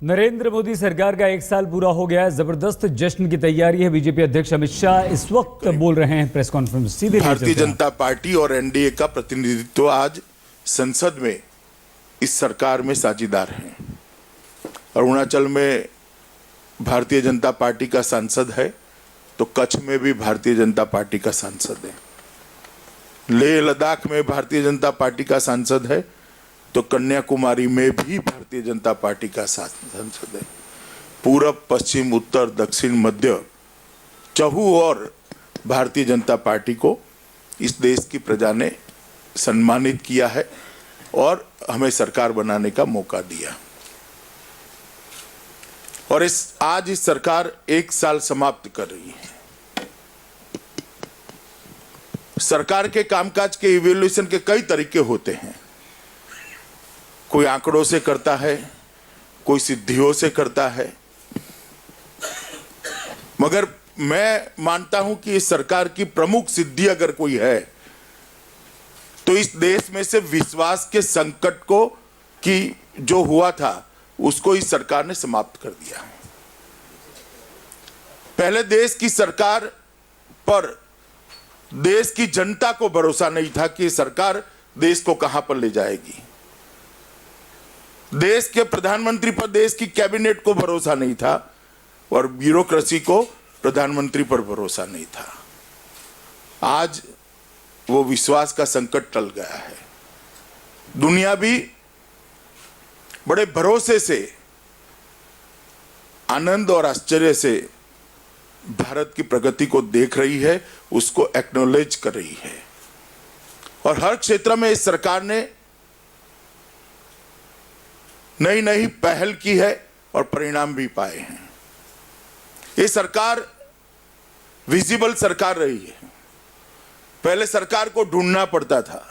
नरेंद्र मोदी सरकार का 1 साल पूरा हो गया है। जबरदस्त जश्न की तैयारी है। बीजेपी अध्यक्ष अमित शाह इस वक्त बोल रहे हैं प्रेस कॉन्फ्रेंस। सीधे भारतीय जनता पार्टी और एनडीए का प्रतिनिधित्व आज संसद में इस सरकार में साझीदार हैं। अरुणाचल में भारतीय जनता पार्टी का सांसद है तो कच्छ में भी भारतीय जनता पार्टी का सांसद है। लेह लद्दाख में भारतीय जनता पार्टी का सांसद है तो कन्याकुमारी में भी भारतीय जनता पार्टी का सांसद है। पूरब, पश्चिम, उत्तर, दक्षिण, मध्य चहु और भारतीय जनता पार्टी को इस देश की प्रजा ने सम्मानित किया है और हमें सरकार बनाने का मौका दिया। और आज इस सरकार 1 साल समाप्त कर रही है। सरकार के कामकाज के इवैल्यूएशन के कई तरीके होते हैं। कोई आंकड़ों से करता है, कोई सिद्धियों से करता है, मगर मैं मानता हूं कि इस सरकार की प्रमुख सिद्धि अगर कोई है तो इस देश में से विश्वास के संकट को कि जो हुआ था उसको इस सरकार ने समाप्त कर दिया। पहले देश की सरकार पर देश की जनता को भरोसा नहीं था कि सरकार देश को कहां पर ले जाएगी। देश के प्रधानमंत्री पर देश की कैबिनेट को भरोसा नहीं था और ब्यूरोक्रेसी को प्रधानमंत्री पर भरोसा नहीं था। आज वो विश्वास का संकट टल गया है। दुनिया भी बड़े भरोसे से, आनंद और आश्चर्य से भारत की प्रगति को देख रही है, उसको एक्नॉलेज कर रही है। और हर क्षेत्र में इस सरकार ने नई नई पहल की है और परिणाम भी पाए हैं। ये सरकार विजिबल सरकार रही है। पहले सरकार को ढूंढना पड़ता था।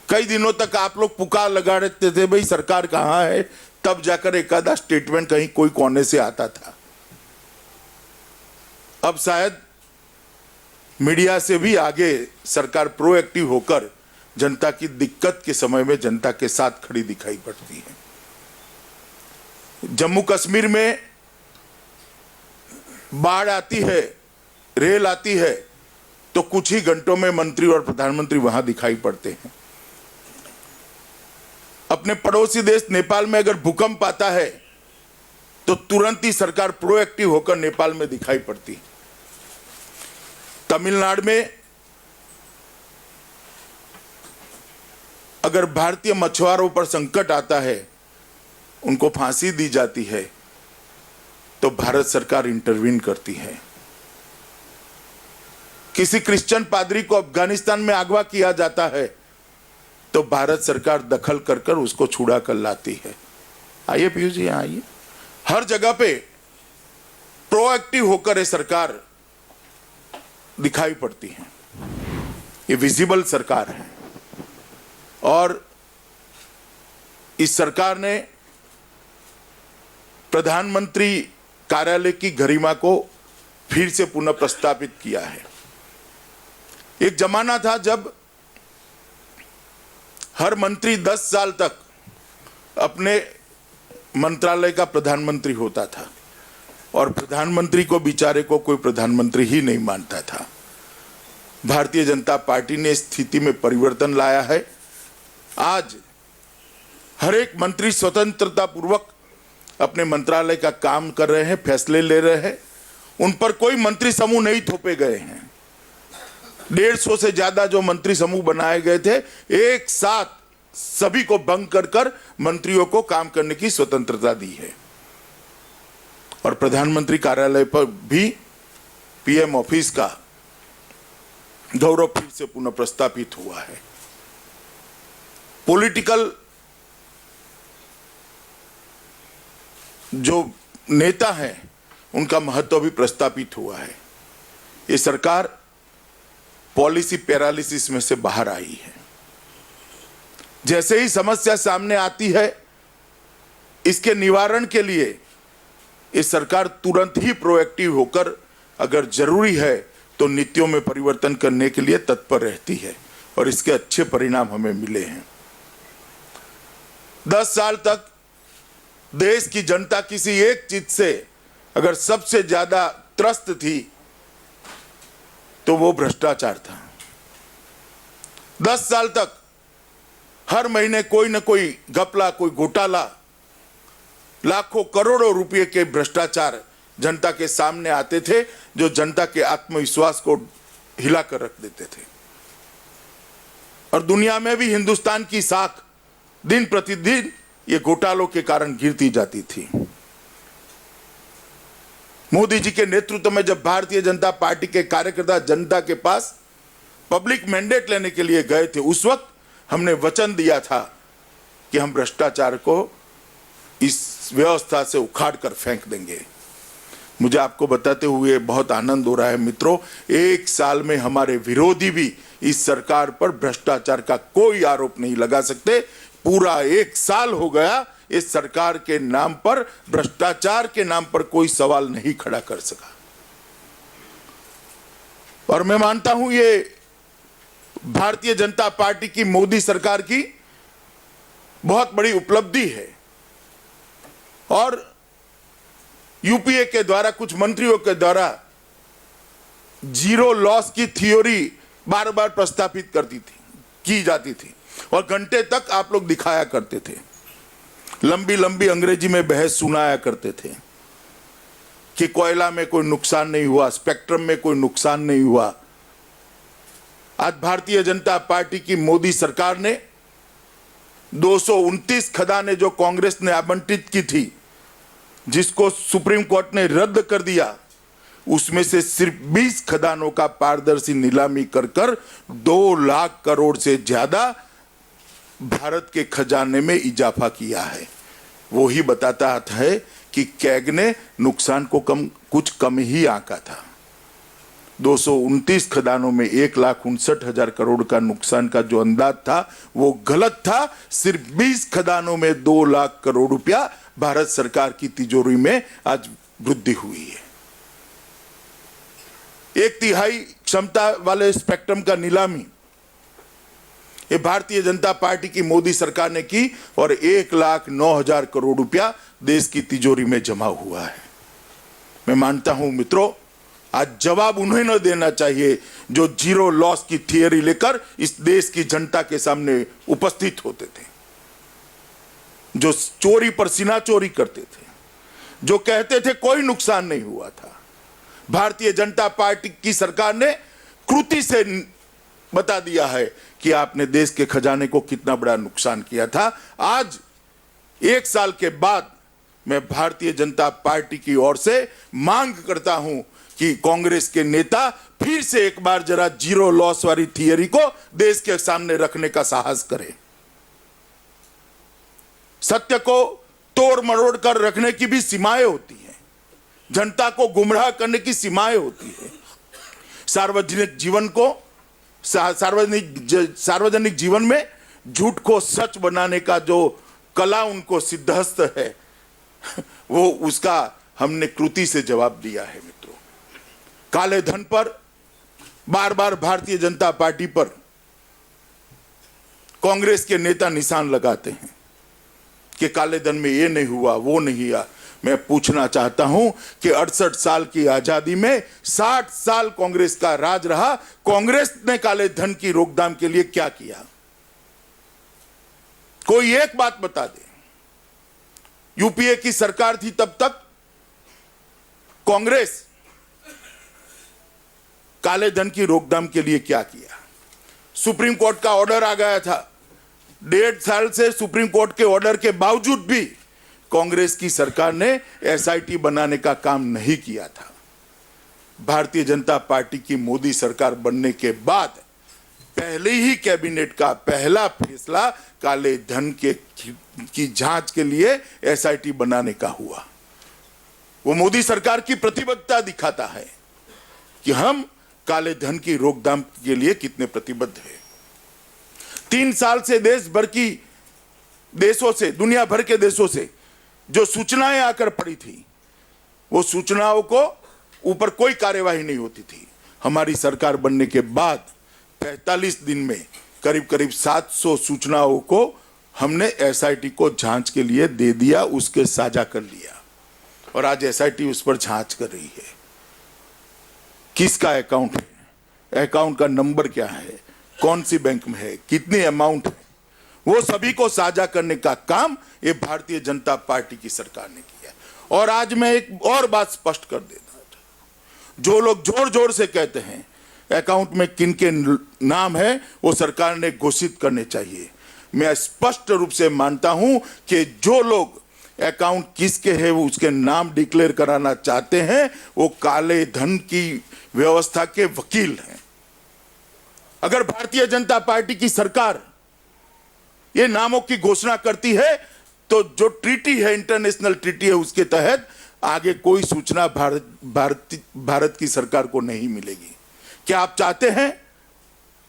कई दिनों तक आप लोग पुकार लगा रहे थे, भाई सरकार कहां है, तब जाकर एक आधा स्टेटमेंट कहीं कोई कोने से आता था। अब शायद मीडिया से भी आगे सरकार प्रोएक्टिव होकर जनता की दिक्कत के समय में जनता के साथ खड़ी दिखाई पड़ती है। जम्मू कश्मीर में बाढ़ आती है, रेल आती है तो कुछ ही घंटों में मंत्री और प्रधानमंत्री वहां दिखाई पड़ते हैं। अपने पड़ोसी देश नेपाल में अगर भूकंप आता है तो तुरंत ही सरकार प्रोएक्टिव होकर नेपाल में दिखाई पड़ती है। तमिलनाडु में अगर भारतीय मछुआरों पर संकट आता है, उनको फांसी दी जाती है तो भारत सरकार इंटरवीन करती है। किसी क्रिश्चियन पादरी को अफगानिस्तान में अगवा किया जाता है तो भारत सरकार दखल कर कर उसको छुड़ा कर लाती है। आइए पीयूष जी, यहां आइए। हर जगह पे प्रोएक्टिव होकर ये सरकार दिखाई पड़ती है। ये विजिबल सरकार है और इस सरकार ने प्रधानमंत्री कार्यालय की गरिमा को फिर से पुनः प्रस्तापित किया है। एक जमाना था जब हर मंत्री 10 साल तक अपने मंत्रालय का प्रधानमंत्री होता था और प्रधानमंत्री को बेचारे को कोई प्रधानमंत्री ही नहीं मानता था। भारतीय जनता पार्टी ने स्थिति में परिवर्तन लाया है। आज हर एक मंत्री स्वतंत्रता पूर्वक अपने मंत्रालय का काम कर रहे हैं, फैसले ले रहे हैं। उन पर कोई मंत्री समूह नहीं थोपे गए हैं। 150 से ज्यादा जो मंत्री समूह बनाए गए थे, एक साथ सभी को भंग कर कर मंत्रियों को काम करने की स्वतंत्रता दी है। और प्रधानमंत्री कार्यालय पर भी पीएम ऑफिस का गौरव फिर से पुनः प्रस्तापित हुआ है। पॉलिटिकल जो नेता हैं उनका महत्व भी प्रस्तापित हुआ है। ये सरकार पॉलिसी पैरालिसिस में से बाहर आई है। जैसे ही समस्या सामने आती है, इसके निवारण के लिए ये सरकार तुरंत ही प्रोएक्टिव होकर अगर जरूरी है तो नीतियों में परिवर्तन करने के लिए तत्पर रहती है और इसके अच्छे परिणाम हमें मिले हैं। 10 साल तक देश की जनता किसी एक चीज से अगर सबसे ज्यादा त्रस्त थी तो वो भ्रष्टाचार था। 10 साल तक हर महीने कोई न कोई घपला, कोई घोटाला, लाखों करोड़ों रुपए के भ्रष्टाचार जनता के सामने आते थे, जो जनता के आत्मविश्वास को हिलाकर रख देते थे। और दुनिया में भी हिंदुस्तान की साख दिन प्रतिदिन ये घोटालों के कारण गिरती जाती थी। मोदी जी के नेतृत्व में जब भारतीय जनता पार्टी के कार्यकर्ता जनता के पास पब्लिक मैंडेट लेने के लिए गए थे, उस वक्त हमने वचन दिया था कि हम भ्रष्टाचार को इस व्यवस्था से उखाड़ कर फेंक देंगे। मुझे आपको बताते हुए बहुत आनंद हो रहा है मित्रों, 1 साल में हमारे विरोधी भी इस सरकार पर भ्रष्टाचार का कोई आरोप नहीं लगा सकते। पूरा 1 साल हो गया इस सरकार के नाम पर, भ्रष्टाचार के नाम पर कोई सवाल नहीं खड़ा कर सका। और मैं मानता हूं ये भारतीय जनता पार्टी की, मोदी सरकार की बहुत बड़ी उपलब्धि है। और यूपीए के द्वारा, कुछ मंत्रियों के द्वारा जीरो लॉस की थ्योरी बार बार प्रस्तापित की जाती थी और घंटे तक आप लोग दिखाया करते थे, लंबी लंबी अंग्रेजी में बहस सुनाया करते थे कि कोयला में कोई नुकसान नहीं हुआ, स्पेक्ट्रम में कोई नुकसान नहीं हुआ। आज भारतीय जनता पार्टी की मोदी सरकार ने 229 खदानें जो कांग्रेस ने आवंटित की थी, जिसको सुप्रीम कोर्ट ने रद्द कर दिया, उसमें से सिर्फ 20 खदानों का पारदर्शी नीलामी कर 2 लाख करोड़ से ज्यादा भारत के खजाने में इजाफा किया है। वो ही बताता है कि कैग ने नुकसान को कुछ कम ही आंका था। 229 खदानों में 1,59,000 करोड़ का नुकसान का जो अंदाज था वो गलत था। सिर्फ 20 खदानों में 2 लाख करोड़ रुपया भारत सरकार की तिजोरी में आज वृद्धि हुई है। 1/3 क्षमता वाले स्पेक्ट्रम का नीलामी ये भारतीय जनता पार्टी की मोदी सरकार ने की और 1,09,000 करोड़ रुपया देश की तिजोरी में जमा हुआ है। मैं मानता हूं मित्रों, आज जवाब उन्हें न देना चाहिए जो जीरो लॉस की थियरी लेकर इस देश की जनता के सामने उपस्थित होते थे, जो चोरी पर सीना चोरी करते थे, जो कहते थे कोई नुकसान नहीं हुआ था। भारतीय जनता पार्टी की सरकार ने कृति से बता दिया है कि आपने देश के खजाने को कितना बड़ा नुकसान किया था। आज 1 साल के बाद मैं भारतीय जनता पार्टी की ओर से मांग करता हूं कि कांग्रेस के नेता फिर से एक बार जरा जीरो लॉस वाली थियरी को देश के सामने रखने का साहस करें। सत्य को तोड़ मरोड़ कर रखने की भी सीमाएं होती हैं, जनता को गुमराह करने की सीमाएं होती है। सार्वजनिक जीवन को, सार्वजनिक जीवन में झूठ को सच बनाने का जो कला उनको सिद्धहस्त है, वो उसका हमने कृति से जवाब दिया है मित्रों। काले धन पर बार बार भारतीय जनता पार्टी पर कांग्रेस के नेता निशान लगाते हैं कि काले धन में ये नहीं हुआ, वो नहीं हुआ। मैं पूछना चाहता हूं कि 68 साल की आजादी में 60 साल कांग्रेस का राज रहा, कांग्रेस ने काले धन की रोकथाम के लिए क्या किया? कोई एक बात बता दे। यूपीए की सरकार थी तब तक कांग्रेस काले धन की रोकथाम के लिए क्या किया? सुप्रीम कोर्ट का ऑर्डर आ गया था, 1.5 साल से सुप्रीम कोर्ट के ऑर्डर के बावजूद भी कांग्रेस की सरकार ने एसआईटी बनाने का काम नहीं किया था। भारतीय जनता पार्टी की मोदी सरकार बनने के बाद पहले ही कैबिनेट का पहला फैसला काले धन की जांच के लिए एसआईटी बनाने का हुआ। वो मोदी सरकार की प्रतिबद्धता दिखाता है कि हम काले धन की रोकथाम के लिए कितने प्रतिबद्ध हैं। 3 साल से देशों से, दुनिया भर के देशों से जो सूचनाएं आकर पड़ी थी, वो सूचनाओं को ऊपर कोई कार्यवाही नहीं होती थी। हमारी सरकार बनने के बाद 45 दिन में करीब करीब 700 सूचनाओं को हमने एसआईटी को जांच के लिए दे दिया, उसके साझा कर लिया और आज एसआईटी उस पर जांच कर रही है। किसका अकाउंट है, अकाउंट का नंबर क्या है, कौन सी बैंक में है, कितनी अमाउंट है, वो सभी को साझा करने का काम ये भारतीय जनता पार्टी की सरकार ने किया। और आज मैं एक और बात स्पष्ट कर देता हूं, जो लोग जोर जोर से कहते हैं अकाउंट में किन के नाम है वो सरकार ने घोषित करने चाहिए, मैं स्पष्ट रूप से मानता हूं कि जो लोग अकाउंट किसके है वो उसके नाम डिक्लेयर कराना चाहते हैं वो काले धन की व्यवस्था के वकील हैं। अगर भारतीय जनता पार्टी की सरकार ये नामों की घोषणा करती है तो जो ट्रीटी है, इंटरनेशनल ट्रीटी है, उसके तहत आगे कोई सूचना भारत की सरकार को नहीं मिलेगी। क्या आप चाहते हैं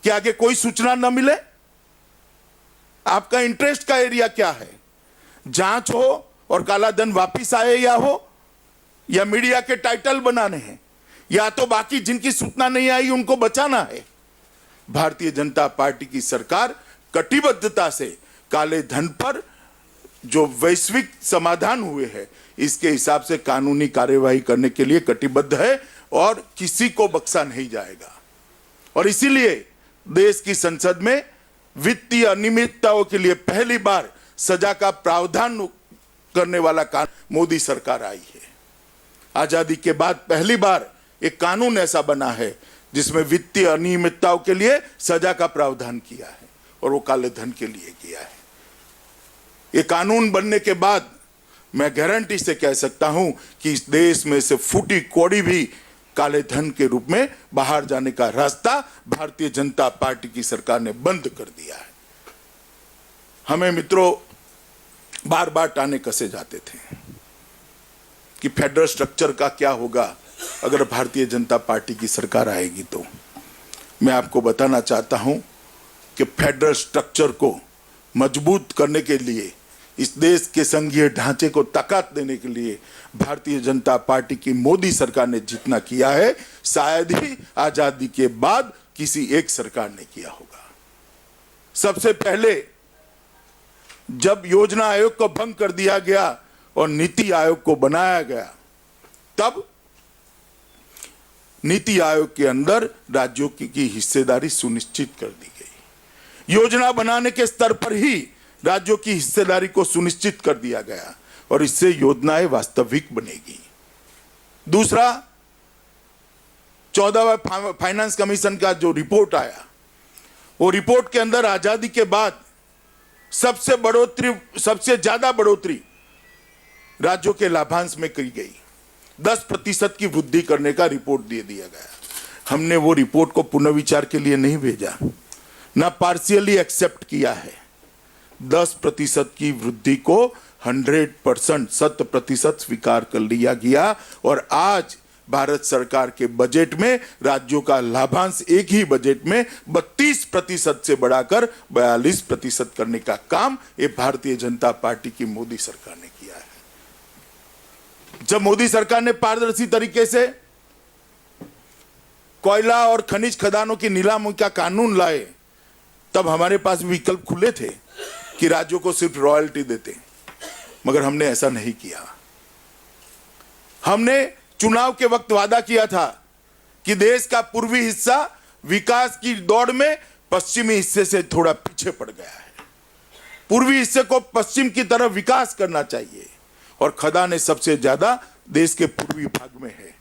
कि आगे कोई सूचना न मिले? आपका इंटरेस्ट का एरिया क्या है? जांच हो और काला धन वापिस आए या मीडिया के टाइटल बनाने हैं, या तो बाकी जिनकी सूचना नहीं आई उनको बचाना है। भारतीय जनता पार्टी की सरकार कटिबद्धता से काले धन पर जो वैश्विक समाधान हुए हैं इसके हिसाब से कानूनी कार्यवाही करने के लिए कटिबद्ध है और किसी को बख्शा नहीं जाएगा। और इसीलिए देश की संसद में वित्तीय अनियमितताओं के लिए पहली बार सजा का प्रावधान करने वाला कानून मोदी सरकार आई है। आजादी के बाद पहली बार एक कानून ऐसा बना है जिसमें वित्तीय अनियमितताओं के लिए सजा का प्रावधान किया है और वो काले धन के लिए किया है। ये कानून बनने के बाद मैं गारंटी से कह सकता हूं कि इस देश में से फूटी कौड़ी भी काले धन के रूप में बाहर जाने का रास्ता भारतीय जनता पार्टी की सरकार ने बंद कर दिया है। हमें मित्रों बार बार टाने कसे जाते थे कि फेडरल स्ट्रक्चर का क्या होगा अगर भारतीय जनता पार्टी की सरकार आएगी। तो मैं आपको बताना चाहता हूं कि फेडरल स्ट्रक्चर को मजबूत करने के लिए, इस देश के संघीय ढांचे को ताकत देने के लिए भारतीय जनता पार्टी की मोदी सरकार ने जितना किया है शायद ही आजादी के बाद किसी एक सरकार ने किया होगा। सबसे पहले जब योजना आयोग को भंग कर दिया गया और नीति आयोग को बनाया गया, तब नीति आयोग के अंदर राज्यों की हिस्सेदारी सुनिश्चित कर दी गई। योजना बनाने के स्तर पर ही राज्यों की हिस्सेदारी को सुनिश्चित कर दिया गया और इससे योजनाएं वास्तविक बनेगी। दूसरा, 14वां फाइनेंस कमीशन का जो रिपोर्ट आया, वो रिपोर्ट के अंदर आजादी के बाद सबसे ज्यादा बढ़ोतरी राज्यों के लाभांश में की गई। 10% की वृद्धि करने का रिपोर्ट दे दिया गया। हमने वो रिपोर्ट को पुनर्विचार के लिए नहीं भेजा, ना पार्शियली एक्सेप्ट किया है। 10% की वृद्धि को 100% 100% स्वीकार कर लिया गया और आज भारत सरकार के बजट में राज्यों का लाभांश एक ही बजट में 32% से बढ़ाकर 42% करने का काम ये भारतीय जनता पार्टी की मोदी सरकार ने किया है। जब मोदी सरकार ने पारदर्शी तरीके से कोयला और खनिज खदानों की नीलामी का कानून लाए, तब हमारे पास विकल्प खुले थे कि राज्यों को सिर्फ रॉयल्टी देते, मगर हमने ऐसा नहीं किया। हमने चुनाव के वक्त वादा किया था कि देश का पूर्वी हिस्सा विकास की दौड़ में पश्चिमी हिस्से से थोड़ा पीछे पड़ गया है। पूर्वी हिस्से को पश्चिम की तरफ विकास करना चाहिए और खदानें सबसे ज्यादा देश के पूर्वी भाग में है।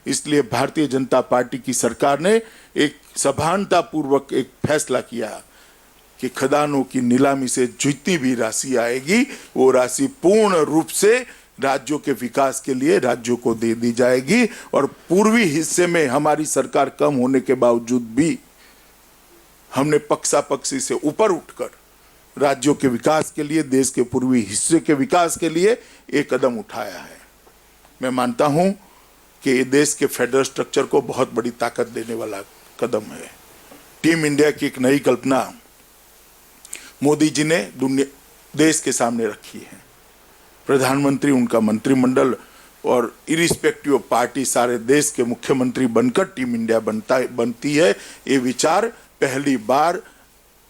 इसलिए भारतीय जनता पार्टी की सरकार ने एक सभानता पूर्वक एक फैसला किया कि खदानों की नीलामी से जितनी भी राशि आएगी वो राशि पूर्ण रूप से राज्यों के विकास के लिए राज्यों को दे दी जाएगी। और पूर्वी हिस्से में हमारी सरकार कम होने के बावजूद भी हमने पक्षापक्षी से ऊपर उठकर राज्यों के विकास के लिए, देश के पूर्वी हिस्से के विकास के लिए एक कदम उठाया है। मैं मानता हूं कि ये देश के फेडरल स्ट्रक्चर को बहुत बड़ी ताकत देने वाला कदम है। टीम इंडिया की एक नई कल्पना मोदी जी ने देश के सामने रखी है। प्रधानमंत्री, उनका मंत्रिमंडल और इरिस्पेक्टिव ऑफ पार्टी सारे देश के मुख्यमंत्री बनकर टीम इंडिया बनती है। ये विचार पहली बार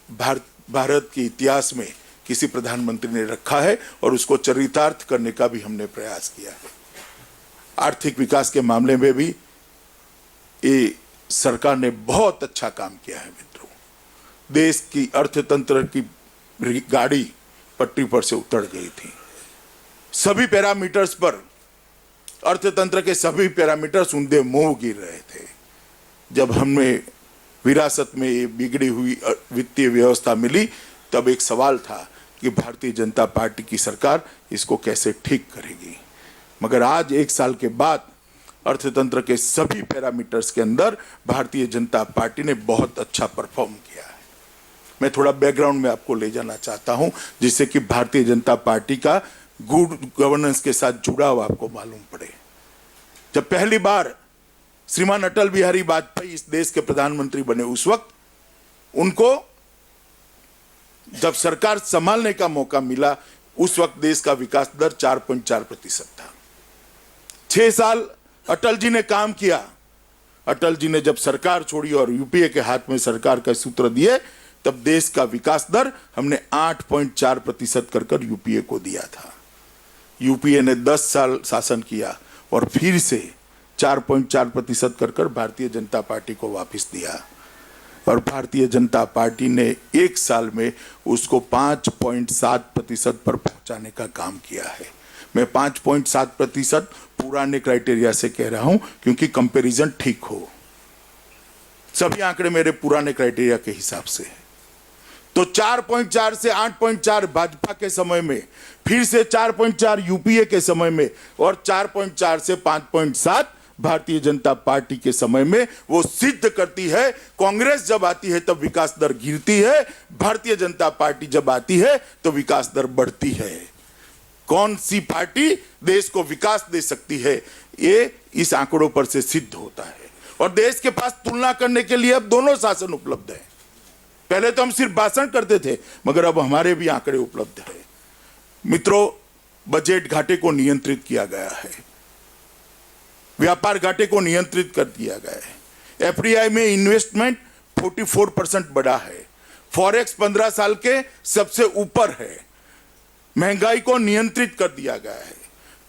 भारत के इतिहास में किसी प्रधानमंत्री ने रखा है और उसको चरितार्थ करने का भी हमने प्रयास किया है। आर्थिक विकास के मामले में भी ये सरकार ने बहुत अच्छा काम किया है मित्रों। देश की अर्थतंत्र की गाड़ी पटरी पर से उतर गई थी। सभी पैरामीटर्स पर, अर्थतंत्र के सभी पैरामीटर्स ऊंधे मुंह गिर रहे थे। जब हमें विरासत में ये बिगड़ी हुई वित्तीय व्यवस्था मिली, तब एक सवाल था कि भारतीय जनता पार्टी की सरकार इसको कैसे ठीक करेगी। मगर आज 1 साल के बाद अर्थतंत्र के सभी पैरामीटर्स के अंदर भारतीय जनता पार्टी ने बहुत अच्छा परफॉर्म किया है। मैं थोड़ा बैकग्राउंड में आपको ले जाना चाहता हूं, जिससे कि भारतीय जनता पार्टी का गुड गवर्नेंस के साथ जुड़ाव आपको मालूम पड़े। जब पहली बार श्रीमान अटल बिहारी वाजपेयी इस देश के प्रधानमंत्री बने, उस वक्त उनको जब सरकार संभालने का मौका मिला, उस वक्त देश का विकास दर 4.4% था। 6 साल अटल जी ने काम किया। अटल जी ने जब सरकार छोड़ी और यूपीए के हाथ में सरकार का सूत्र दिए, तब देश का विकास दर हमने 8.4% कर यूपीए को दिया था। यूपीए ने 10 साल शासन किया और फिर से 4.4% कर भारतीय जनता पार्टी को वापस दिया, और भारतीय जनता पार्टी ने 1 साल में उसको 5.7% पर पहुंचाने का काम किया है। मैं 5.7% पुराने क्राइटेरिया से कह रहा हूं, क्योंकि कंपैरिजन ठीक हो। सभी आंकड़े मेरे पुराने क्राइटेरिया के हिसाब से है। तो 4.4 से 8.4 भाजपा के समय में, फिर से 4.4 यूपीए के समय में, और 4.4 से 5.7 भारतीय जनता पार्टी के समय में, वो सिद्ध करती है कांग्रेस जब आती है तब विकास दर गिरती है, भारतीय जनता पार्टी जब आती है तो विकास दर बढ़ती है। कौन सी पार्टी देश को विकास दे सकती है, ये इस आंकड़ों पर से सिद्ध होता है। और देश के पास तुलना करने के लिए अब दोनों शासन उपलब्ध है। पहले तो हम सिर्फ भाषण करते थे, मगर अब हमारे भी आंकड़े उपलब्ध है। मित्रों, बजट घाटे को नियंत्रित किया गया है, व्यापार घाटे को नियंत्रित कर दिया गया है। एफडीआई में इन्वेस्टमेंट 44% बढ़ा है। फॉरेक्स 15 साल के सबसे ऊपर है। महंगाई को नियंत्रित कर दिया गया है।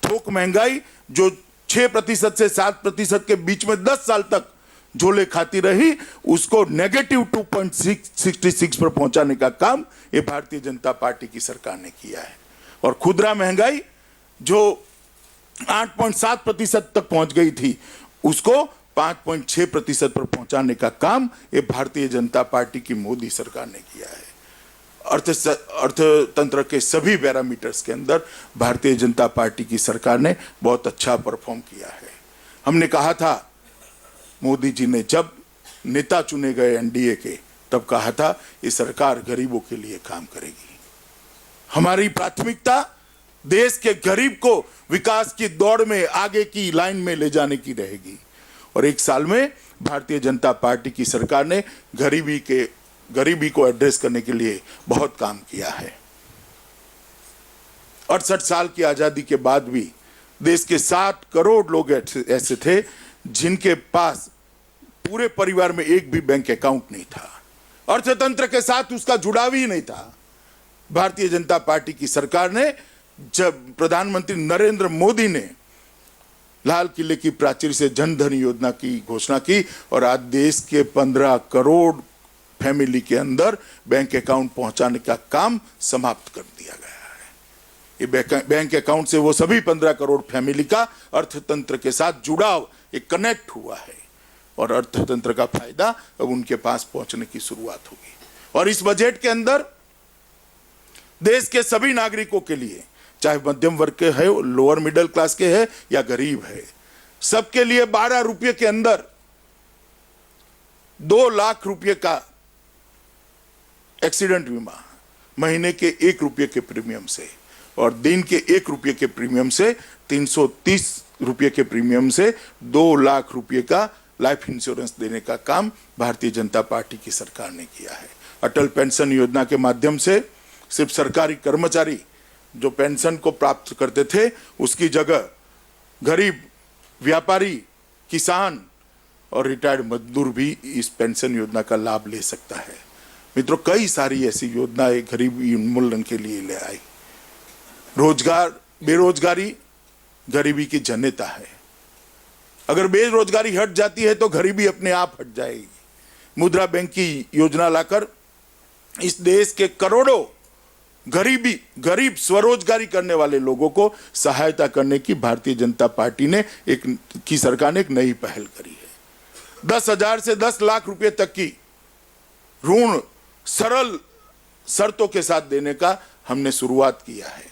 थोक महंगाई जो 6% से 7% के बीच में 10 साल तक झोले खाती रही, उसको -2.66 पर पहुंचाने का काम ये भारतीय जनता पार्टी की सरकार ने किया है। और खुदरा महंगाई जो 8.7% तक पहुंच गई थी, उसको 5.6% पर पहुंचाने का काम ये भारतीय जनता पार्टी की मोदी सरकार ने किया है। अर्थतंत्र के सभी पैरामीटर्स के अंदर भारतीय जनता पार्टी की सरकार ने बहुत अच्छा परफॉर्म किया है। हमने कहा था, मोदी जी ने जब नेता चुने गए एनडीए के, तब कहा था ये सरकार गरीबों के लिए काम करेगी। हमारी प्राथमिकता देश के गरीब को विकास की दौड़ में आगे की लाइन में ले जाने की रहेगी। और 1 साल में भारतीय जनता पार्टी की सरकार ने गरीबी को एड्रेस करने के लिए बहुत काम किया है। 68 साल की आजादी के बाद भी देश के 7 करोड़ लोग ऐसे थे जिनके पास पूरे परिवार में एक भी बैंक अकाउंट नहीं था। अर्थतंत्र के साथ उसका जुड़ाव ही नहीं था। भारतीय जनता पार्टी की सरकार ने, जब प्रधानमंत्री नरेंद्र मोदी ने लाल किले की प्राचीर से जन धन योजना की घोषणा की, और आज देश के 15 करोड़ फैमिली के अंदर बैंक अकाउंट पहुंचाने का काम समाप्त कर दिया गया है। ये बैंक अकाउंट से वो सभी 15 करोड़ फैमिली का अर्थतंत्र के साथ जुड़ाव, एक कनेक्ट हुआ है, और अर्थतंत्र का फायदा अब उनके पास पहुंचने की शुरुआत होगी। और इस बजट के अंदर देश के सभी नागरिकों के लिए, चाहे मध्यम वर्ग के है, लोअर मिडिल क्लास के है या गरीब है, सबके लिए 12 रुपये के अंदर 2 लाख रुपये का एक्सीडेंट बीमा, महीने के 1 रुपये के प्रीमियम से, और दिन के 1 रुपये के प्रीमियम से, 330 रुपये के प्रीमियम से 2 लाख रुपये का लाइफ इंश्योरेंस देने का काम भारतीय जनता पार्टी की सरकार ने किया है। अटल पेंशन योजना के माध्यम से सिर्फ सरकारी कर्मचारी जो पेंशन को प्राप्त करते थे, उसकी जगह गरीब, व्यापारी, किसान और रिटायर्ड मजदूर भी इस पेंशन योजना का लाभ ले सकता है। मित्रों, कई सारी ऐसी योजनाएं गरीबी उन्मूलन के लिए ले आई। रोजगार, बेरोजगारी गरीबी की जन्यता है। अगर बेरोजगारी हट जाती है तो गरीबी अपने आप हट जाएगी। मुद्रा बैंक की योजना लाकर इस देश के करोड़ों गरीब स्वरोजगारी करने वाले लोगों को सहायता करने की भारतीय जनता पार्टी ने की सरकार ने एक नई पहल करी है। 10,000 से 10 लाख रुपए तक की ऋण सरल शर्तों के साथ देने का हमने शुरुआत किया है।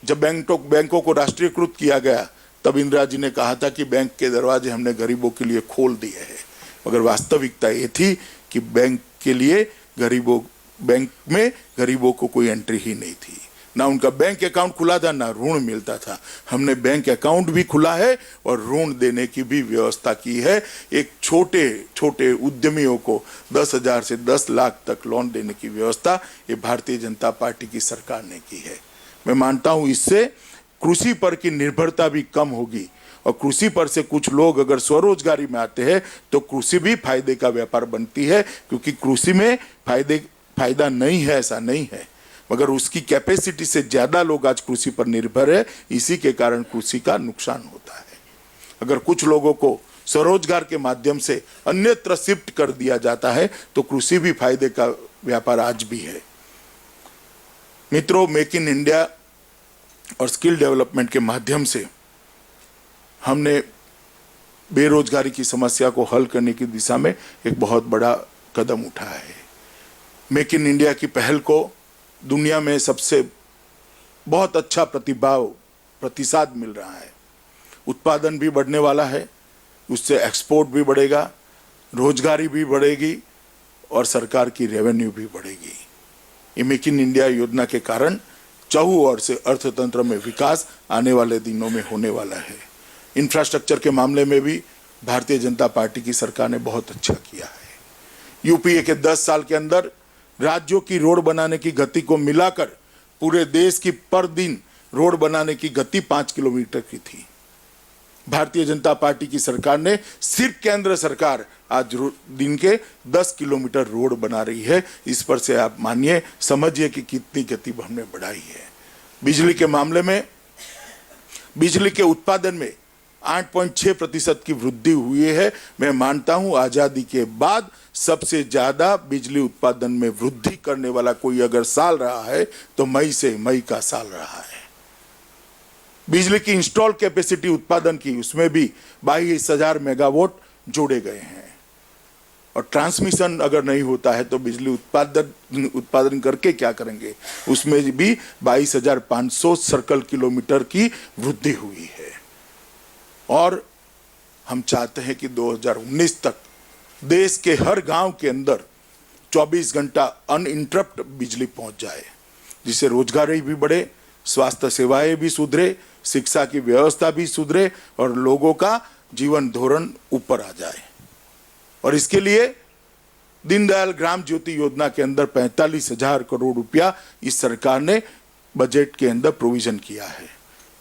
जब बैंकों को राष्ट्रीयकृत किया गया तब इंदिरा जी ने कहा था कि बैंक के दरवाजे हमने गरीबों के लिए खोल दिए हैं, मगर वास्तविकता ये थी कि बैंक में गरीबों को कोई एंट्री ही नहीं थी। ना उनका बैंक अकाउंट खुला था, ना ऋण मिलता था। हमने बैंक अकाउंट भी खुला है और ऋण देने की भी व्यवस्था की है। एक छोटे छोटे उद्यमियों को 10,000 से 10 लाख तक लोन देने की व्यवस्था ये भारतीय जनता पार्टी की सरकार ने की है। मैं मानता हूं इससे कृषि पर की निर्भरता भी कम होगी और कृषि पर से कुछ लोग अगर स्वरोजगारी में आते हैं तो कृषि भी फायदे का व्यापार बनती है, क्योंकि कृषि में फायदा नहीं है ऐसा नहीं है, मगर उसकी कैपेसिटी से ज्यादा लोग आज कृषि पर निर्भर है। इसी के कारण कृषि का नुकसान होता है। अगर कुछ लोगों को स्वरोजगार के माध्यम से अन्यत्र शिफ्ट कर दिया जाता है तो कृषि भी फायदे का व्यापार आज भी है। मित्रों, मेक इन इंडिया और स्किल डेवलपमेंट के माध्यम से हमने बेरोजगारी की समस्या को हल करने की दिशा में एक बहुत बड़ा कदम उठाया है। मेक इन इंडिया की पहल को दुनिया में सबसे बहुत अच्छा प्रतिसाद मिल रहा है। उत्पादन भी बढ़ने वाला है, उससे एक्सपोर्ट भी बढ़ेगा, रोजगारी भी बढ़ेगी और सरकार की रेवेन्यू भी बढ़ेगी। ये मेक इन इंडिया योजना के कारण चहुओर से अर्थतंत्र में विकास आने वाले दिनों में होने वाला है। इंफ्रास्ट्रक्चर के मामले में भी भारतीय जनता पार्टी की सरकार ने बहुत अच्छा किया है। यूपीए के 10 साल के अंदर राज्यों की रोड बनाने की गति को मिलाकर पूरे देश की पर दिन रोड बनाने की गति 5 किलोमीटर की थी। भारतीय जनता पार्टी की सरकार ने सिर्फ केंद्र सरकार आज दिन के 10 किलोमीटर रोड बना रही है। इस पर से आप मानिए, समझिए कि कितनी गति हमने बढ़ाई है। बिजली के मामले में बिजली के उत्पादन में 8.6% की वृद्धि हुई है। मैं मानता हूं आजादी के बाद सबसे ज्यादा बिजली उत्पादन में वृद्धि करने वाला कोई अगर साल रहा है तो मई का साल रहा है। बिजली की इंस्टॉल कैपेसिटी उत्पादन की उसमें भी 22,000 मेगावाट जोड़े गए हैं। और ट्रांसमिशन अगर नहीं होता है तो बिजली उत्पादन करके क्या करेंगे, उसमें भी 22,500 सर्कल किलोमीटर की वृद्धि हुई है। और हम चाहते हैं कि 2019 तक देश के हर गांव के अंदर 24 घंटा अनइंटरप्ट बिजली पहुंच जाए, जिससे रोजगारी भी बढ़े, स्वास्थ्य सेवाएं भी सुधरे, शिक्षा की व्यवस्था भी सुधरे और लोगों का जीवन धोरण ऊपर आ जाए। और इसके लिए दीनदयाल ग्राम ज्योति योजना के अंदर 45,000 करोड़ रुपया इस सरकार ने बजट के अंदर प्रोविजन किया है।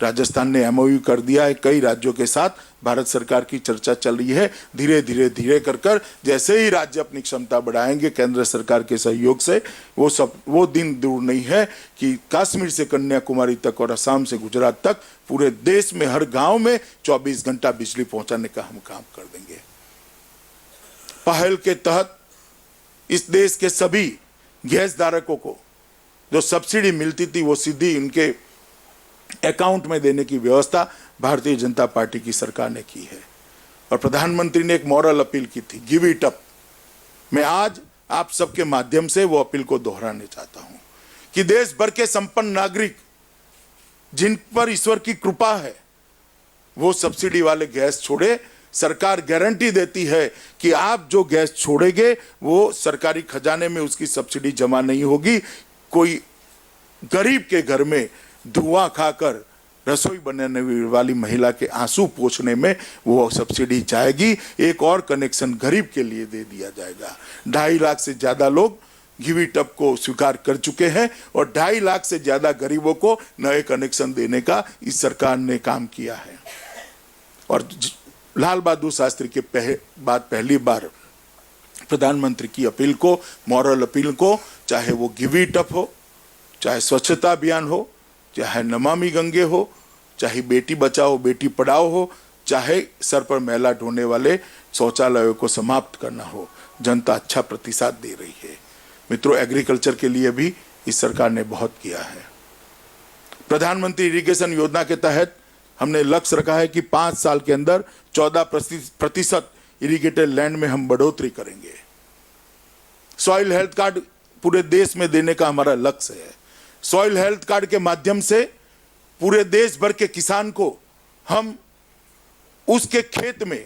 राजस्थान ने एमओयू कर दिया है, कई राज्यों के साथ भारत सरकार की चर्चा चल रही है। धीरे कर जैसे ही राज्य अपनी क्षमता बढ़ाएंगे केंद्र सरकार के सहयोग से, वो दिन दूर नहीं है कि कश्मीर से कन्याकुमारी तक और असम से गुजरात तक पूरे देश में हर गांव में 24 घंटा बिजली पहुंचाने का हम काम कर देंगे। पहल के तहत इस देश के सभी गैस धारकों को जो सब्सिडी मिलती थी वो सीधी उनके अकाउंट में देने की व्यवस्था भारतीय जनता पार्टी की सरकार ने की है। और प्रधानमंत्री ने एक मॉरल अपील की थी, गिव इट अप। मैं आज आप सबके माध्यम से वो अपील को दोहराने चाहता हूं कि देश भर के संपन्न नागरिक जिन पर ईश्वर की कृपा है वो सब्सिडी वाले गैस छोड़े। सरकार गारंटी देती है कि आप जो गैस छोड़ेंगे वो सरकारी खजाने में उसकी सब्सिडी जमा नहीं होगी। कोई गरीब के घर में धुआं खाकर रसोई बनाने वाली महिला के आंसू पोंछने में वो सब्सिडी जाएगी। एक और कनेक्शन गरीब के लिए दे दिया जाएगा। 2.5 लाख से ज्यादा लोग गिव इट अप को स्वीकार कर चुके हैं और 2.5 लाख से ज्यादा गरीबों को नए कनेक्शन देने का इस सरकार ने काम किया है। और लाल बहादुर शास्त्री के बाद पहली बार प्रधानमंत्री की अपील को, मॉरल अपील को, चाहे वो गिव इट अप हो, चाहे स्वच्छता अभियान हो, चाहे नमामि गंगे हो, चाहे बेटी बचाओ बेटी पढ़ाओ हो, चाहे सर पर मैला ढोने वाले शौचालयों को समाप्त करना हो, जनता अच्छा प्रतिसाद दे रही है। मित्रों, एग्रीकल्चर के लिए भी इस सरकार ने बहुत किया है। प्रधानमंत्री इरिगेशन योजना के तहत हमने लक्ष्य रखा है कि 5 साल के अंदर 14% इरिगेटेड लैंड में हम बढ़ोतरी करेंगे। सॉइल हेल्थ कार्ड पूरे देश में देने का हमारा लक्ष्य है। सॉइल हेल्थ कार्ड के माध्यम से पूरे देश भर के किसान को हम उसके खेत में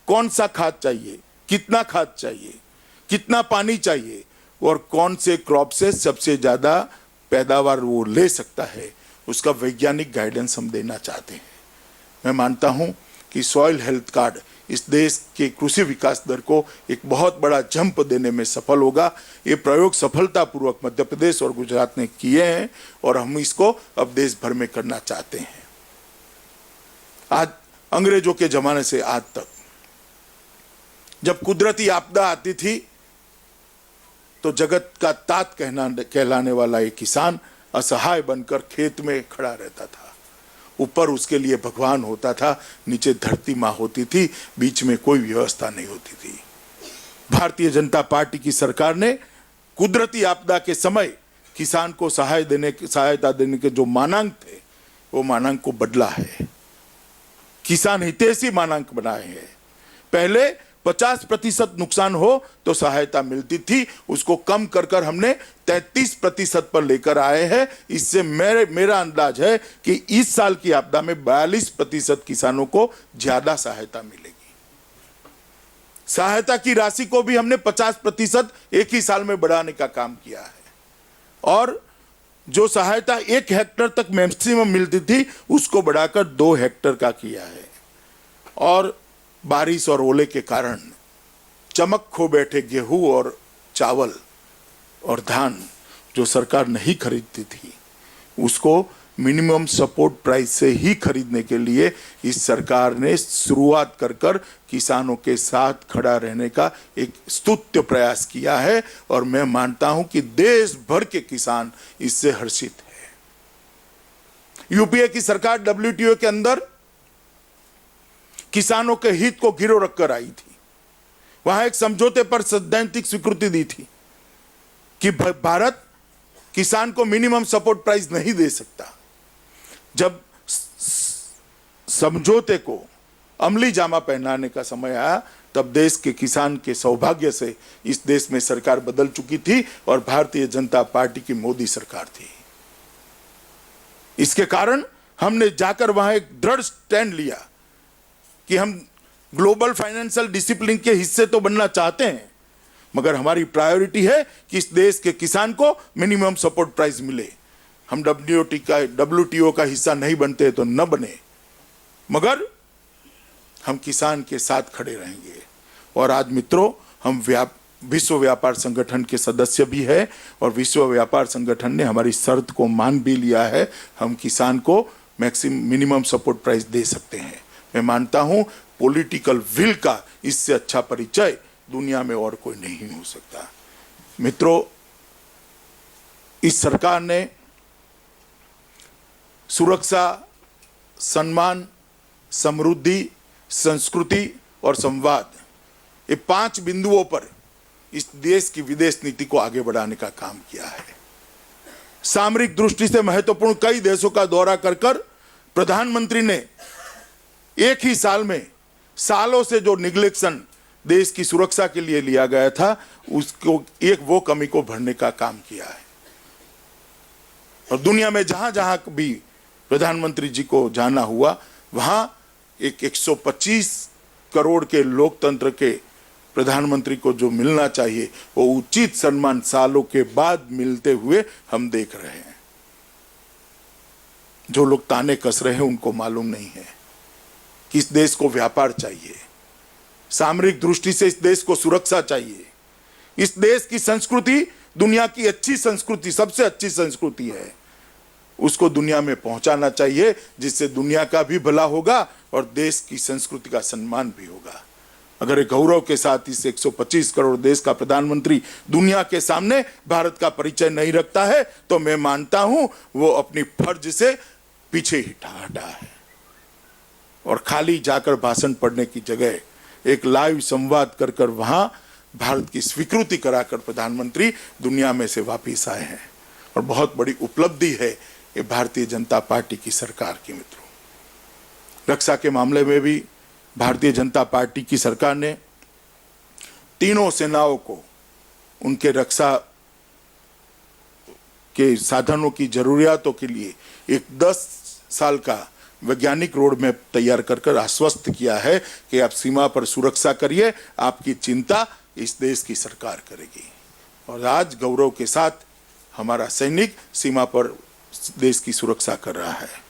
कौन सा खाद चाहिए, कितना खाद चाहिए, कितना पानी चाहिए और कौन से क्रॉप से सबसे ज्यादा पैदावार वो ले सकता है, उसका वैज्ञानिक गाइडेंस हम देना चाहते हैं। मैं मानता हूं कि सॉइल हेल्थ कार्ड इस देश के कृषि विकास दर को एक बहुत बड़ा जंप देने में सफल होगा। ये प्रयोग सफलतापूर्वक मध्य प्रदेश और गुजरात ने किए हैं और हम इसको अब देश भर में करना चाहते हैं। आज अंग्रेजों के जमाने से आज तक जब कुदरती आपदा आती थी तो जगत का तात कहलाने वाला एक किसान असहाय बनकर खेत में खड़ा रहता था। ऊपर उसके लिए भगवान होता था, नीचे धरती माँ होती थी, बीच में कोई व्यवस्था नहीं होती थी। भारतीय जनता पार्टी की सरकार ने कुदरती आपदा के समय किसान को सहायता देने के जो मानांक थे वो मानांक को बदला है। किसान हितैषी मानांक बनाए हैं। पहले 50% नुकसान हो तो सहायता मिलती थी, उसको कम कर हमने 33% पर लेकर आए हैं। इससे मेरा अंदाज है कि इस साल की आपदा में 42% किसानों को ज्यादा सहायता मिलेगी। सहायता की राशि को भी हमने 50% एक ही साल में बढ़ाने का काम किया है और जो सहायता 1 हेक्टेयर तक मैक्सिमम मिलती थी उसको बढ़ाकर 2 हेक्टेयर का किया है। और बारिश और ओले के कारण चमक खो बैठे गेहूं और चावल और धान जो सरकार नहीं खरीदती थी उसको मिनिमम सपोर्ट प्राइस से ही खरीदने के लिए इस सरकार ने शुरुआत कर किसानों के साथ खड़ा रहने का एक स्तुत्य प्रयास किया है और मैं मानता हूं कि देश भर के किसान इससे हर्षित है। यूपीए की सरकार WTO के अंदर किसानों के हित को गिरोह रखकर आई थी। वहां एक समझौते पर सैद्धांतिक स्वीकृति दी थी कि भारत किसान को मिनिमम सपोर्ट प्राइस नहीं दे सकता। जब समझौते को अमली जामा पहनाने का समय आया तब देश के किसान के सौभाग्य से इस देश में सरकार बदल चुकी थी और भारतीय जनता पार्टी की मोदी सरकार थी। इसके कारण हमने जाकर वहां एक दृढ़ स्टैंड लिया कि हम ग्लोबल फाइनेंशियल डिसिप्लिन के हिस्से तो बनना चाहते हैं मगर हमारी प्रायोरिटी है कि इस देश के किसान को मिनिमम सपोर्ट प्राइस मिले। हम WTO का हिस्सा नहीं बनते तो न बने मगर हम किसान के साथ खड़े रहेंगे। और आज मित्रों, हम विश्व व्यापार संगठन के सदस्य भी है और विश्व व्यापार संगठन ने हमारी शर्त को मान भी लिया है। हम किसान को मिनिमम सपोर्ट प्राइस दे सकते हैं। मैं मानता हूं पॉलिटिकल विल का इससे अच्छा परिचय दुनिया में और कोई नहीं हो सकता। मित्रों, इस सरकार ने सुरक्षा, सम्मान, समृद्धि, संस्कृति और संवाद ये 5 बिंदुओं पर इस देश की विदेश नीति को आगे बढ़ाने का काम किया है। सामरिक दृष्टि से महत्वपूर्ण कई देशों का दौरा कर प्रधानमंत्री ने एक ही साल में सालों से जो निग्लेक्शन देश की सुरक्षा के लिए लिया गया था उसको वो कमी को भरने का काम किया है। और दुनिया में जहां जहां भी प्रधानमंत्री जी को जाना हुआ वहां एक 125 करोड़ के लोकतंत्र के प्रधानमंत्री को जो मिलना चाहिए वो उचित सम्मान सालों के बाद मिलते हुए हम देख रहे हैं। जो लोग ताने कस रहे हैं उनको मालूम नहीं है कि इस देश को व्यापार चाहिए, सामरिक दृष्टि से इस देश को सुरक्षा चाहिए। इस देश की संस्कृति दुनिया की अच्छी संस्कृति, सबसे अच्छी संस्कृति है, उसको दुनिया में पहुंचाना चाहिए जिससे दुनिया का भी भला होगा और देश की संस्कृति का सम्मान भी होगा। अगर एक गौरव के साथ इस 125 करोड़ देश का प्रधानमंत्री दुनिया के सामने भारत का परिचय नहीं रखता है तो मैं मानता हूं वो अपनी फर्ज से पीछे हटा है। और खाली जाकर भाषण पढ़ने की जगह एक लाइव संवाद कर वहां भारत की स्वीकृति कराकर प्रधानमंत्री दुनिया में से वापिस आए हैं और बहुत बड़ी उपलब्धि है ये भारतीय जनता पार्टी की सरकार की। मित्रों, रक्षा के मामले में भी भारतीय जनता पार्टी की सरकार ने तीनों सेनाओं को उनके रक्षा के साधनों की जरूरियातों के लिए एक 10 साल का वैज्ञानिक रोड मैप तैयार कर आश्वस्त किया है कि आप सीमा पर सुरक्षा करिए, आपकी चिंता इस देश की सरकार करेगी। और आज गौरव के साथ हमारा सैनिक सीमा पर देश की सुरक्षा कर रहा है।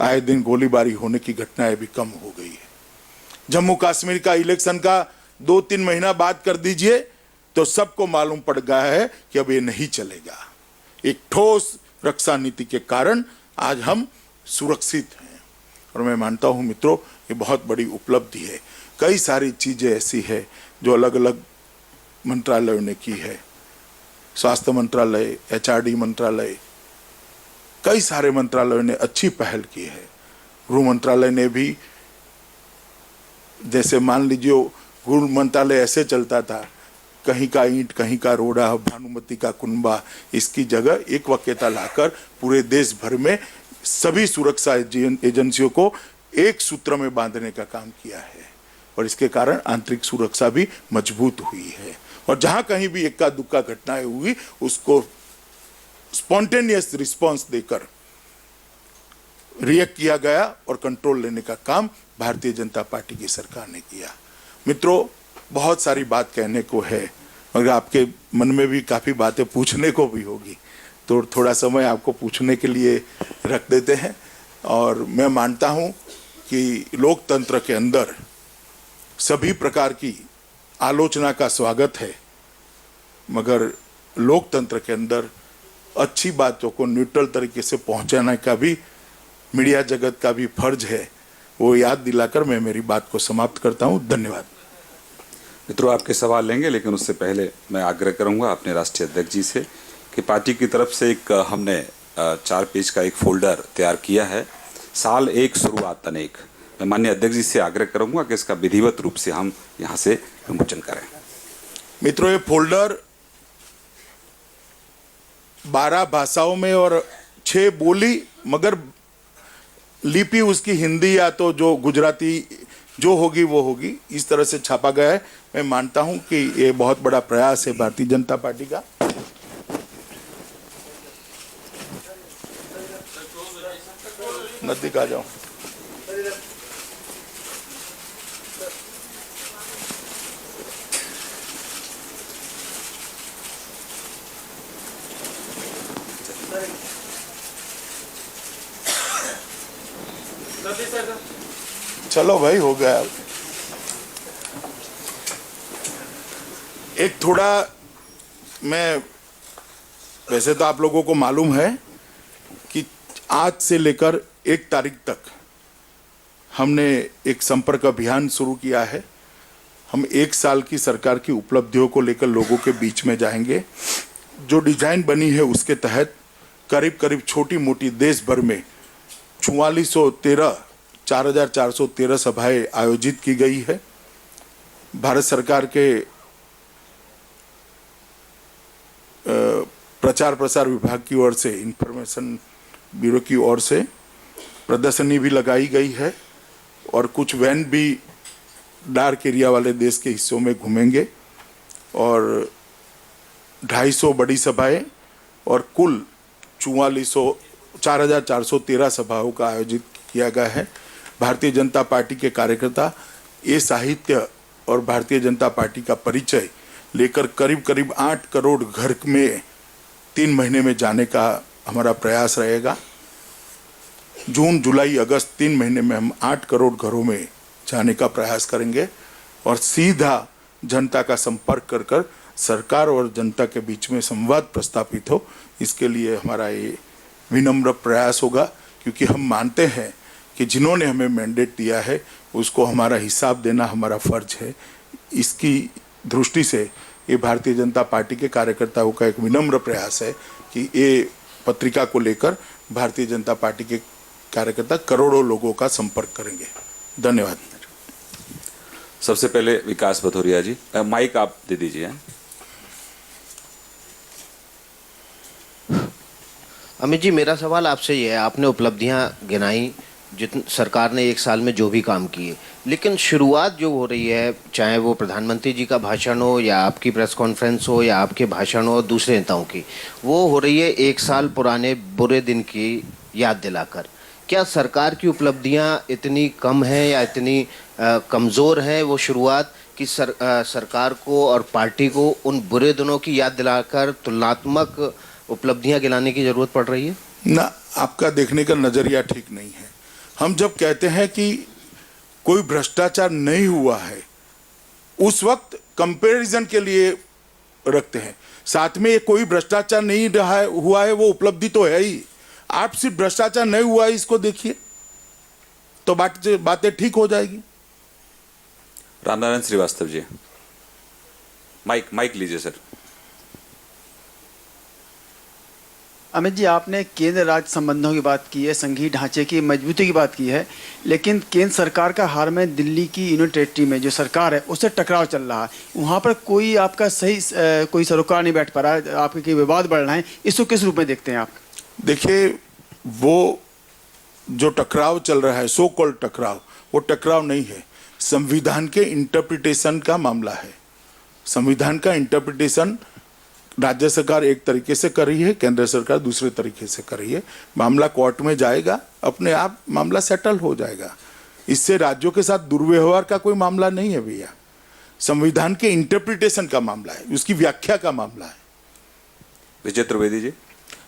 आए दिन गोलीबारी होने की घटनाएं भी कम हो गई है। जम्मू कश्मीर का इलेक्शन का 2-3 महीना बाद कर दीजिए तो सबको मालूम पड़ गया है कि अब ये नहीं चलेगा। एक ठोस रक्षा नीति के कारण आज हम सुरक्षित हैं और मैं मानता हूं मित्रों ये बहुत बड़ी उपलब्धि है। कई सारी चीजें ऐसी है जो अलग अलग मंत्रालयों ने की है, स्वास्थ्य मंत्रालय, HRD मंत्रालय, कई सारे मंत्रालयों ने अच्छी पहल की है। गृह मंत्रालय ने भी, जैसे मान लीजिए गृह मंत्रालय ऐसे चलता था कहीं का ईंट कहीं का रोड़ा, भानुमति का कुनबा, इसकी जगह एक वक्यता लाकर पूरे देश भर में सभी सुरक्षा एजेंसियों को एक सूत्र में बांधने का काम किया है और इसके कारण आंतरिक सुरक्षा भी मजबूत हुई है। और जहां कहीं भी इक्का दुक्का घटनाएं हुई उसको स्पॉन्टेनियस रिस्पांस देकर रिएक्ट किया गया और कंट्रोल लेने का काम भारतीय जनता पार्टी की सरकार ने किया। मित्रों, बहुत सारी बात कहने को है मगर आपके मन में भी काफी बातें पूछने को भी होगी तो थोड़ा समय आपको पूछने के लिए रख देते हैं। और मैं मानता हूं कि लोकतंत्र के अंदर सभी प्रकार की आलोचना का स्वागत है मगर लोकतंत्र के अंदर अच्छी बातों को न्यूट्रल तरीके से पहुंचाने का भी मीडिया जगत का भी फर्ज है। वो याद दिलाकर मैं मेरी बात को समाप्त करता हूं। धन्यवाद। मित्रों, आपके सवाल लेंगे लेकिन उससे पहले मैं आग्रह करूंगा अपने राष्ट्रीय अध्यक्ष जी से कि पार्टी की तरफ से एक हमने 4 पेज का एक फोल्डर तैयार किया है, साल एक शुरुआत अनेक। मैं माननीय अध्यक्ष जी से आग्रह करूंगा कि इसका विधिवत रूप से हम यहाँ से विमोचन करें। मित्रों, ये फोल्डर 12 भाषाओं में और 6 बोली मगर लिपि उसकी हिंदी या तो जो गुजराती जो होगी वो होगी, इस तरह से छापा गया है। मैं मानता हूं कि ये बहुत बड़ा प्रयास है भारतीय जनता पार्टी का। नजदीक आ जाओ। चलो भाई, हो गया। एक थोड़ा मैं, वैसे तो आप लोगों को मालूम है कि आज से लेकर 1 तारीख तक हमने एक संपर्क अभियान शुरू किया है। हम 1 साल की सरकार की उपलब्धियों को लेकर लोगों के बीच में जाएंगे। जो डिजाइन बनी है उसके तहत करीब करीब छोटी मोटी देश भर में 4,413 सभाएं आयोजित की गई है। भारत सरकार के प्रचार प्रसार विभाग की ओर से, इंफॉर्मेशन ब्यूरो की ओर से प्रदर्शनी भी लगाई गई है और कुछ वैन भी डार्क एरिया वाले देश के हिस्सों में घूमेंगे और 250 बड़ी सभाएं और कुल 4,413 सभाओं का आयोजित किया गया है। भारतीय जनता पार्टी के कार्यकर्ता ये साहित्य और भारतीय जनता पार्टी का परिचय लेकर करीब करीब 8 करोड़ घर में 3 महीने में जाने का हमारा प्रयास रहेगा। जून, जुलाई, अगस्त 3 महीने में हम 8 करोड़ घरों में जाने का प्रयास करेंगे और सीधा जनता का संपर्क कर कर सरकार और जनता के बीच में संवाद प्रस्थापित हो, इसके लिए हमारा ये विनम्र प्रयास होगा। क्योंकि हम मानते हैं कि जिन्होंने हमें मैंडेट दिया है उसको हमारा हिसाब देना हमारा फर्ज है। इसकी दृष्टि से ये भारतीय जनता पार्टी के कार्यकर्ताओं का एक विनम्र प्रयास है कि ये पत्रिका को लेकर भारतीय जनता पार्टी के कार्यकर्ता करोड़ों लोगों का संपर्क करेंगे। धन्यवाद। सबसे पहले विकास भदौरिया जी, माइक आप दे दीजिए। अमित जी, मेरा सवाल आपसे ये है, आपने उपलब्धियां गिनाई सरकार ने एक साल में जो भी काम किए, लेकिन शुरुआत जो हो रही है, चाहे वो प्रधानमंत्री जी का भाषण हो या आपकी प्रेस कॉन्फ्रेंस हो या आपके भाषण हो दूसरे नेताओं की, वो हो रही है एक साल पुराने बुरे दिन की याद दिलाकर। क्या सरकार की उपलब्धियां इतनी कम हैं या इतनी कमज़ोर हैं वो शुरुआत कि सरकार को और पार्टी को उन बुरे दिनों की याद दिलाकर तुलनात्मक उपलब्धियां गिनाने की ज़रूरत पड़ रही है? ना, आपका देखने का नज़रिया ठीक नहीं है। हम जब कहते हैं कि कोई भ्रष्टाचार नहीं हुआ है, उस वक्त कंपैरिजन के लिए रखते हैं, साथ में ये कोई भ्रष्टाचार नहीं रहा है, हुआ है, वो उपलब्धि तो है ही। आप सिर्फ भ्रष्टाचार नहीं हुआ है इसको देखिए तो बातें ठीक हो जाएगी। रामनारायण श्रीवास्तव जी, माइक लीजिए सर। अमित जी, आपने केंद्र राज्य संबंधों की बात की है, संघीय ढांचे की मजबूती की बात की है, लेकिन केंद्र सरकार का हाल में दिल्ली की यूनियन टेरिटरी में जो सरकार है उससे टकराव चल रहा है। वहाँ पर कोई आपका सही कोई सरोकार नहीं बैठ पा रहा है, आपके विवाद बढ़ रहे हैं, इसको किस रूप में देखते हैं आप? देखिए, वो जो टकराव चल रहा है, सो कॉल्ड टकराव, वो टकराव नहीं है, संविधान के इंटरप्रिटेशन का मामला है। संविधान का इंटरप्रिटेशन राज्य सरकार एक तरीके से कर रही है, केंद्र सरकार दूसरे तरीके से कर रही है। मामला कोर्ट में जाएगा, अपने आप मामला सेटल हो जाएगा। इससे राज्यों के साथ दुर्व्यवहार का कोई मामला नहीं है भैया, संविधान के इंटरप्रिटेशन का मामला है, उसकी व्याख्या का मामला है। विजय त्रिवेदी जी,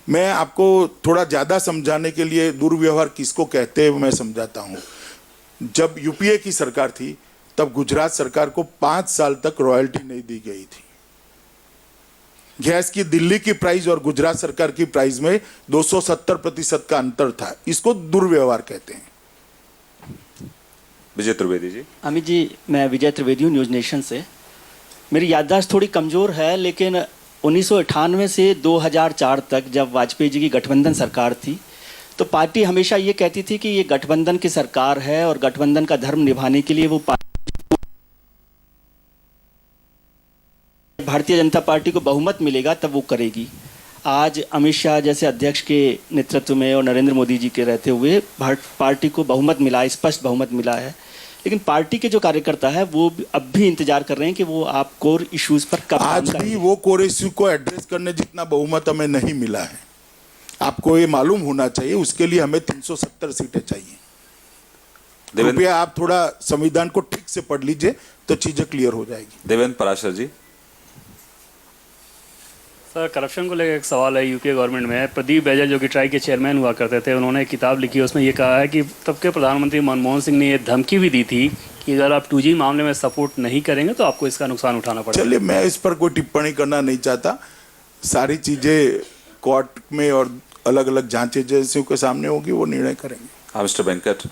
मैं आपको थोड़ा ज़्यादा समझाने के लिए दुर्व्यवहार किसको कहते हैं मैं समझाता हूँ। जब यूपीए की सरकार थी तब गुजरात सरकार को 5 साल तक रॉयल्टी नहीं दी गई थी। गैस की दिल्ली की प्राइस और गुजरात सरकार की प्राइस में 270% का अंतर था, इसको दुर्व्यवहार कहते हैं। विजय त्रिवेदी जी। अमित जी, मैं विजय त्रिवेदी हूँ, न्यूज़ नेशन से। मेरी याददाश्त थोड़ी कमज़ोर है, लेकिन 1998 से 2004 तक जब वाजपेयी जी की गठबंधन सरकार थी तो पार्टी हमेशा ये कहती थी कि ये गठबंधन की सरकार है और गठबंधन का धर्म निभाने के लिए वो भारतीय जनता पार्टी को बहुमत मिलेगा तब वो करेगी। आज अमित शाह जैसे अध्यक्ष के नेतृत्व में और नरेंद्र मोदी जी के रहते हुए पार्टी को बहुमत मिला, स्पष्ट बहुमत मिला है, लेकिन पार्टी के जो कार्यकर्ता है वो अब भी इंतजार कर रहे हैं कि वो आप कोर इश्यूज पर कब आज भी वो कोर इश्यू को एड्रेस करने जितना बहुमत हमें नहीं मिला है। आपको ये मालूम होना चाहिए, उसके लिए हमें 370 सीटें चाहिए। कृपया आप थोड़ा संविधान को ठीक से पढ़ लीजिए तो चीजें क्लियर हो जाएगी। देवेंद्र पराशर जी। सर, करप्शन को लेकर एक सवाल है। यूपीए गवर्नमेंट में प्रदीप बैजल जो कि ट्राई के चेयरमैन हुआ करते थे, उन्होंने एक किताब लिखी है, उसमें ये कहा है कि तब के प्रधानमंत्री मनमोहन सिंह ने ये धमकी भी दी थी कि अगर आप 2G मामले में सपोर्ट नहीं करेंगे तो आपको इसका नुकसान उठाना पड़ेगा। चलिए, मैं इस पर कोई टिप्पणी करना नहीं चाहता। सारी चीजें कोर्ट में और अलग अलग जांच एजेंसियों के सामने होगी, वो निर्णय करेंगे। हाँ, mister Venkat.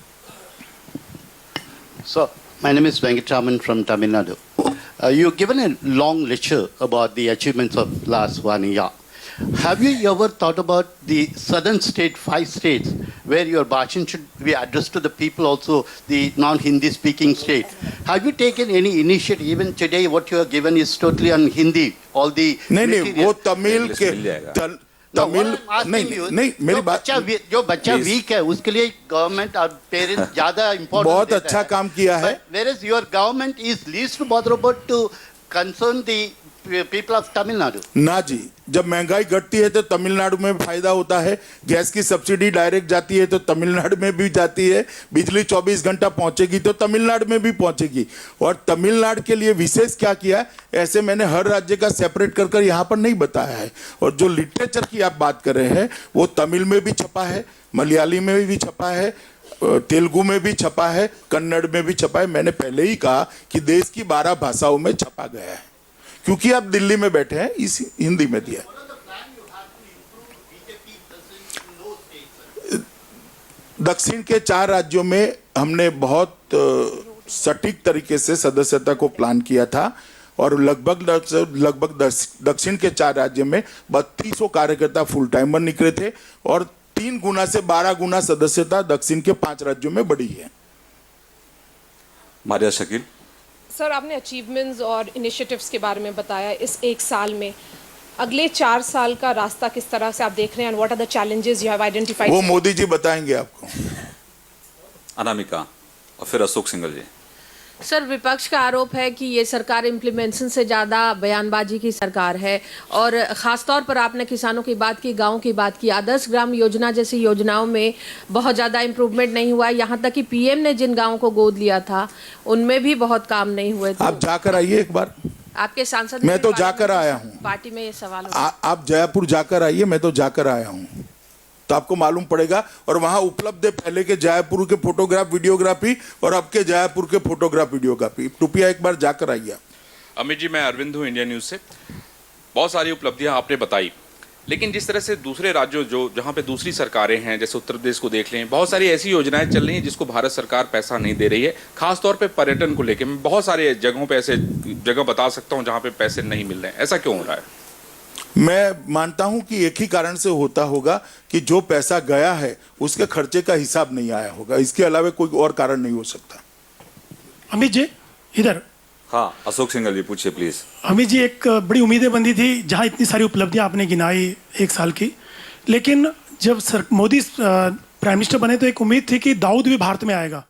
So, my name is Venkataraman from Tamil Nadu. You've given a long lecture about the achievements of last 1 year. Have you ever thought about the southern state, 5 states, where your bhashan should be addressed to the people also, the non-Hindi speaking state? Have you taken any initiative? Even today what you have given is totally on Hindi, all the नहीं, वो तमिल के तमिल नहीं, मेरी बात, जो बच्चा week है उसके लिए गवर्नमेंट और पेरेंट्स ज्यादा इम्पोर्टेंट बहुत अच्छा काम किया है। Whereas your government is least bothered about to concern the people of Tamil Nadu. ना जी, जब महंगाई घटती है तो तमिलनाडु में फायदा होता है। गैस की सब्सिडी डायरेक्ट जाती है तो तमिलनाडु में भी जाती है। बिजली 24 घंटा पहुंचेगी तो तमिलनाडु में भी पहुंचेगी। और तमिलनाडु के लिए विशेष क्या किया, ऐसे मैंने हर राज्य का सेपरेट कर यहाँ पर नहीं बताया है। और जो लिटरेचर की आप बात कर रहे हैं वो तमिल में भी छपा है, मलयाली में भी छपा है, तेलुगु में भी छपा है, कन्नड़ में भी छपा है। मैंने पहले ही कहा कि देश की 12 भाषाओं में छपा गया है। क्योंकि आप दिल्ली में बैठे हैं, इस हिंदी में दिया। दक्षिण के 4 राज्यों में हमने बहुत सटीक तरीके से सदस्यता को प्लान किया था और लगभग दक्षिण के 4 राज्यों में 3200 कार्यकर्ता फुल टाइमर निकले थे और 3 गुना से 12 गुना सदस्यता दक्षिण के 5 राज्यों में बढ़ी है। मारिया शकील। सर, आपने अचीवमेंट्स और इनिशिएटिव्स के बारे में बताया इस 1 साल में। अगले 4 साल का रास्ता किस तरह से आप देख रहे हैं? What are the challenges you have identified? वो मोदी जी बताएंगे आपको। अनामिका और फिर अशोक सिंघल जी। सर, विपक्ष का आरोप है कि ये सरकार इम्प्लीमेंटेशन से ज़्यादा बयानबाजी की सरकार है और ख़ासतौर पर आपने किसानों की बात की, गांव की बात की। आदर्श ग्राम योजना जैसी योजनाओं में बहुत ज़्यादा इम्प्रूवमेंट नहीं हुआ है। यहाँ तक कि पीएम ने जिन गाँवों को गोद लिया था उनमें भी बहुत काम नहीं हुए थे। आप जाकर आइए एक बार। आपके सांसद मैं तो जाकर आया हूँ। पार्टी में ये सवाल आप जयपुर जाकर आइए, मैं तो जाकर आया हूँ, तो आपको मालूम पड़ेगा। और वहां उपलब्ध है पहले के जयपुर के फोटोग्राफ वीडियोग्राफी और अब के जयपुर के फोटोग्राफ वीडियोग्राफी। टुपिया एक बार जाकर आइए। अमित जी, मैं अरविंद हूँ, इंडिया न्यूज़ से। बहुत सारी उपलब्धियां आपने बताई, लेकिन जिस तरह से दूसरे राज्यों जहाँ पे दूसरी सरकारें हैं, जैसे उत्तर प्रदेश को देख लें, बहुत सारी ऐसी योजनाएं चल रही हैं जिसको भारत सरकार पैसा नहीं दे रही है। खासतौर पे पर्यटन को लेकर मैं बहुत सारे जगहों पे ऐसे जगह बता सकता हूँ जहाँ पे पैसे नहीं मिल रहे हैं। ऐसा क्यों हो रहा है? मैं मानता हूं कि एक ही कारण से होता होगा कि जो पैसा गया है उसके खर्चे का हिसाब नहीं आया होगा। इसके अलावा कोई और कारण नहीं हो सकता। अमित जी इधर। हाँ, अशोक सिंघल जी पूछिए प्लीज। अमित जी, एक बड़ी उम्मीदें बंधी थी जहां इतनी सारी उपलब्धियां आपने गिनाई 1 साल की, लेकिन जब मोदी प्राइम मिनिस्टर बने तो एक उम्मीद थी कि दाऊद भी भारत में आएगा।